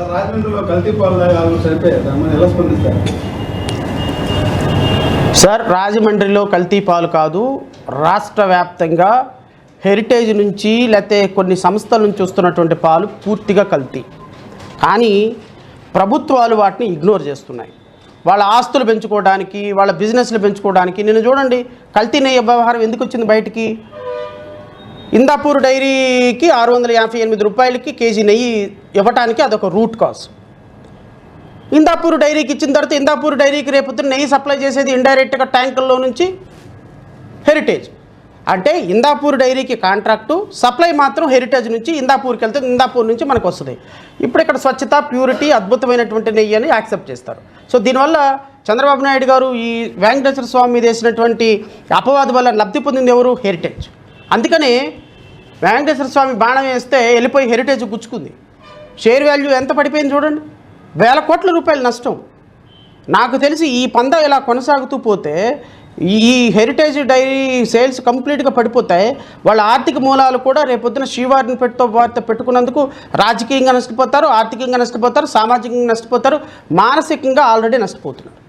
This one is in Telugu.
రాజమండ్రిలో కల్తీ పాలు చనిపోయారు, దాన్ని ఎలా స్పందిస్తారు? సార్, రాజమండ్రిలో కల్తీ పాలు కాదు, రాష్ట్ర వ్యాప్తంగా హెరిటేజ్ నుంచి లేకపోతే కొన్ని సంస్థల నుంచి వస్తున్నటువంటి పాలు పూర్తిగా కల్తీ. కానీ ప్రభుత్వాలు వాటిని ఇగ్నోర్ చేస్తున్నాయి. వాళ్ళ ఆస్తులు పెంచుకోవడానికి, వాళ్ళ బిజినెస్లు పెంచుకోవడానికి. నిన్ను చూడండి, కల్తీ నెయ్యి వ్యవహారం ఎందుకు వచ్చింది బయటికి? ఇందాపూర్ డైరీకి 658 రూపాయలకి కేజీ నెయ్యి ఇవ్వటానికి అదొక రూట్ కాజ్. ఇందాపూర్ డైరీకి ఇచ్చిన తర్వాత ఇందాపూర్ డైరీకి రేపు నెయ్యి సప్లై చేసేది ఇండైరెక్ట్గా ట్యాంకుల్లో నుంచి హెరిటేజ్. అంటే ఇందాపూర్ డైరీకి కాంట్రాక్టు, సప్లై మాత్రం హెరిటేజ్ నుంచి ఇందాపూర్కి వెళ్తే ఇందాపూర్ నుంచి మనకు వస్తుంది. ఇప్పుడు ఇక్కడ స్వచ్ఛత, ప్యూరిటీ, అద్భుతమైనటువంటి నెయ్యి అని యాక్సెప్ట్ చేస్తారు. సో దీనివల్ల చంద్రబాబు నాయుడు గారు ఈ వెంకటేశ్వర స్వామి మీద వేసినటువంటి అపవాదు వల్ల లబ్ధి పొందింది ఎవరు? హెరిటేజ్. అందుకని వెంకటేశ్వర స్వామి బాణం వేస్తే వెళ్ళిపోయి హెరిటేజ్ గుచ్చుకుంది. షేర్ వాల్యూ ఎంత పడిపోయింది చూడండి, వేల కోట్ల రూపాయల నష్టం. నాకు తెలిసి ఈ పందా ఇలా కొనసాగుతూ పోతే ఈ హెరిటేజ్ డైరీ సేల్స్ కంప్లీట్గా పడిపోతాయి. వాళ్ళ ఆర్థిక మూలాలు కూడా రేపొద్దున శ్రీవారిని పెట్టుకున్నందుకు రాజకీయంగా నష్టపోతారు, ఆర్థికంగా నష్టపోతారు, సామాజికంగా నష్టపోతారు, మానసికంగా ఆల్రెడీ నష్టపోతున్నారు.